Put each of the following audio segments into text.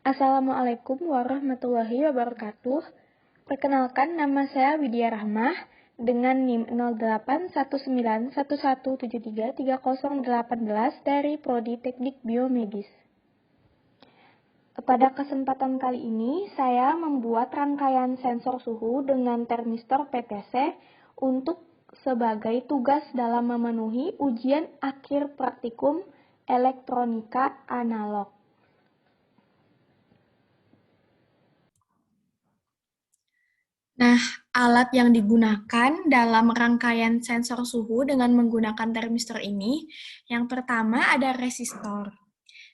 Assalamualaikum warahmatullahi wabarakatuh. Perkenalkan, nama saya Widya Rahmah dengan NIM 081911733018 dari Prodi Teknik Biomedis. Pada kesempatan kali ini, saya membuat rangkaian sensor suhu dengan termistor PTC untuk sebagai tugas dalam memenuhi ujian akhir praktikum elektronika analog. Nah, alat yang digunakan dalam rangkaian sensor suhu dengan menggunakan termistor ini, yang pertama ada resistor.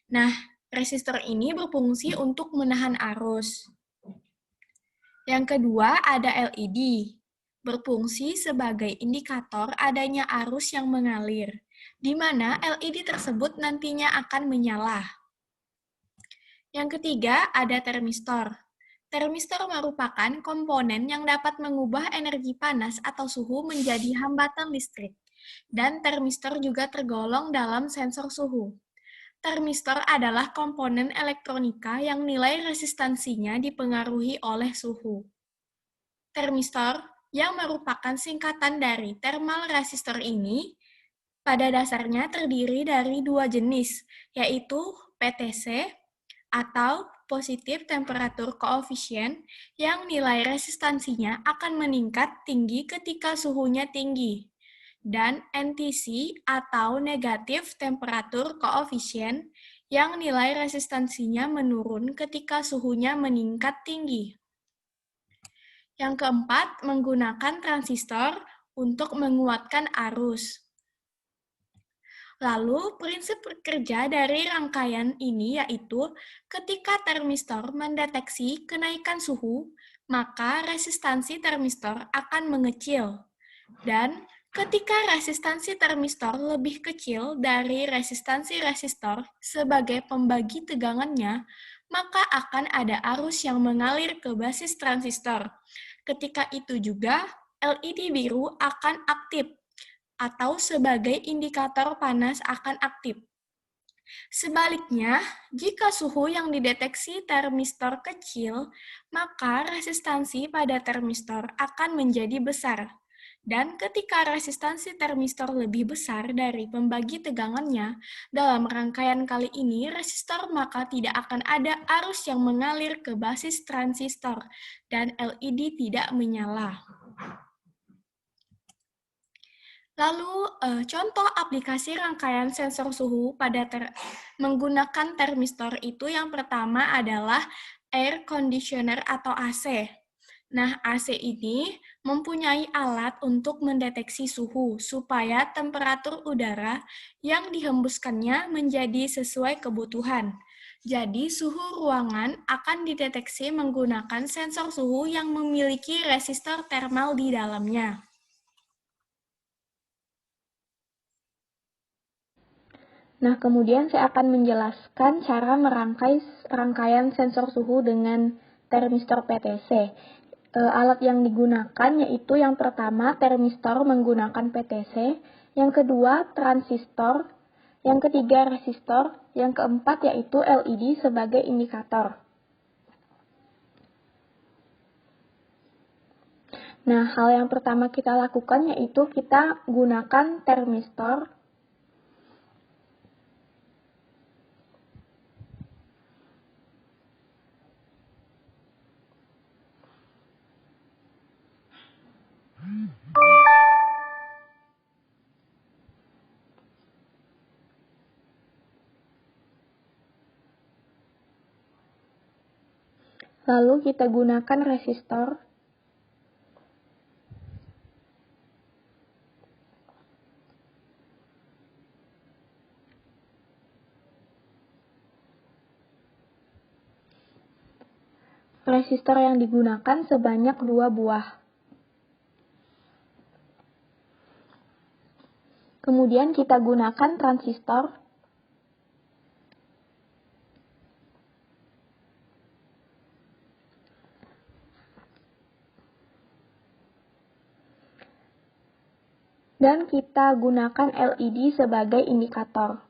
Nah, resistor ini berfungsi untuk menahan arus. Yang kedua ada LED, berfungsi sebagai indikator adanya arus yang mengalir, di mana LED tersebut nantinya akan menyala. Yang ketiga ada termistor. Termistor merupakan komponen yang dapat mengubah energi panas atau suhu menjadi hambatan listrik, dan termistor juga tergolong dalam sensor suhu. Termistor adalah komponen elektronika yang nilai resistansinya dipengaruhi oleh suhu. Termistor, yang merupakan singkatan dari thermal resistor ini, pada dasarnya terdiri dari dua jenis, yaitu PTC atau positif temperature coefficient yang nilai resistansinya akan meningkat tinggi ketika suhunya tinggi, dan NTC atau negatif temperature coefficient yang nilai resistansinya menurun ketika suhunya meningkat tinggi. Yang keempat, menggunakan transistor untuk menguatkan arus. Lalu, prinsip kerja dari rangkaian ini yaitu ketika termistor mendeteksi kenaikan suhu, maka resistansi termistor akan mengecil. Dan ketika resistansi termistor lebih kecil dari resistansi resistor sebagai pembagi tegangannya, maka akan ada arus yang mengalir ke basis transistor. Ketika itu juga, LED biru akan aktif, atau sebagai indikator panas akan aktif. Sebaliknya, jika suhu yang dideteksi termistor kecil, maka resistansi pada termistor akan menjadi besar. Dan ketika resistansi termistor lebih besar dari pembagi tegangannya, dalam rangkaian kali ini resistor maka tidak akan ada arus yang mengalir ke basis transistor dan LED tidak menyala. Lalu, contoh aplikasi rangkaian sensor suhu pada menggunakan termistor itu yang pertama adalah air conditioner atau AC. Nah, AC ini mempunyai alat untuk mendeteksi suhu supaya temperatur udara yang dihembuskannya menjadi sesuai kebutuhan. Jadi, suhu ruangan akan dideteksi menggunakan sensor suhu yang memiliki resistor thermal di dalamnya. Nah, kemudian saya akan menjelaskan cara merangkai rangkaian sensor suhu dengan termistor PTC. Alat yang digunakan yaitu yang pertama termistor menggunakan PTC, yang kedua transistor, yang ketiga resistor, yang keempat yaitu LED sebagai indikator. Nah, hal yang pertama kita lakukan yaitu kita gunakan termistor. Lalu kita gunakan resistor. Resistor yang digunakan sebanyak 2 buah. Kemudian kita gunakan transistor. Dan kita gunakan LED sebagai indikator. Lalu kita gunakan resistor. Kemudian kita gunakan transistor. Dan kita gunakan LED sebagai indikator. Lalu kita gunakan LED sebagai indikator. Lalu kita gunakan LED sebagai indikator. Lalu kita gunakan transistor. Dan kita gunakan LED sebagai indikator. Lalu kita gunakan transistor. Dan kita gunakan LED sebagai indikator.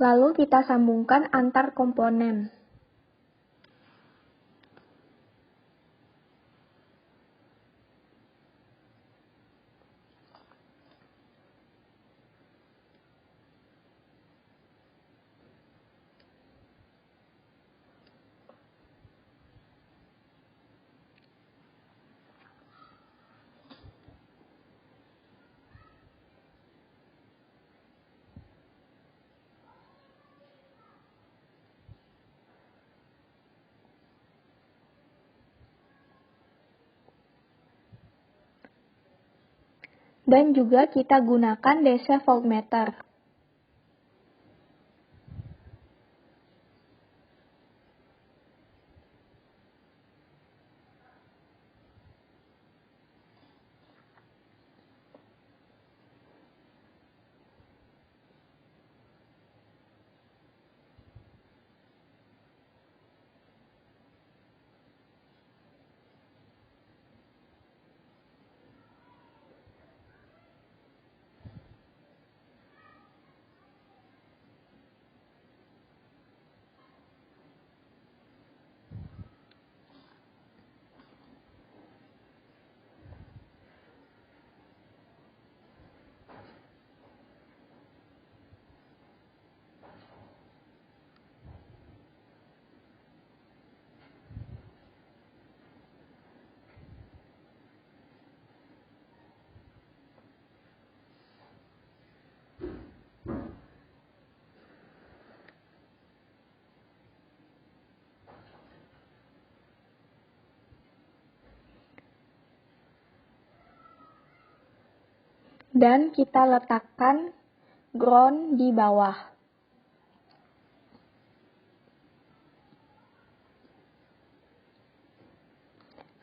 Lalu kita sambungkan antar komponen. Dan juga kita gunakan DC voltmeter. Dan kita letakkan ground di bawah.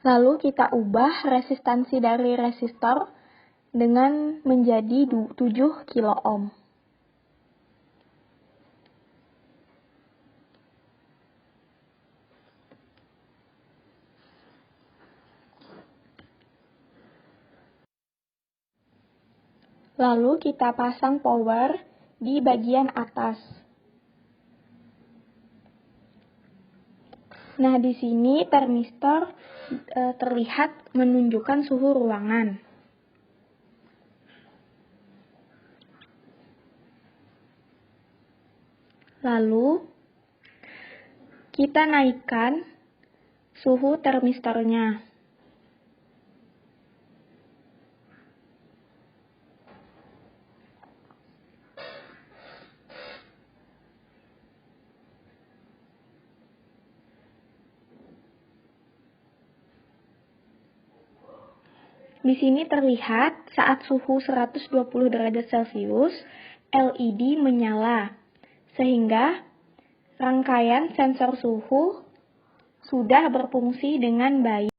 Lalu kita ubah resistansi dari resistor dengan menjadi 7 kilo ohm. Lalu kita pasang power di bagian atas. Nah, di sini termistor terlihat menunjukkan suhu ruangan. Lalu kita naikkan suhu termistornya. Di sini terlihat saat suhu 120 derajat Celcius, LED menyala, sehingga rangkaian sensor suhu sudah berfungsi dengan baik.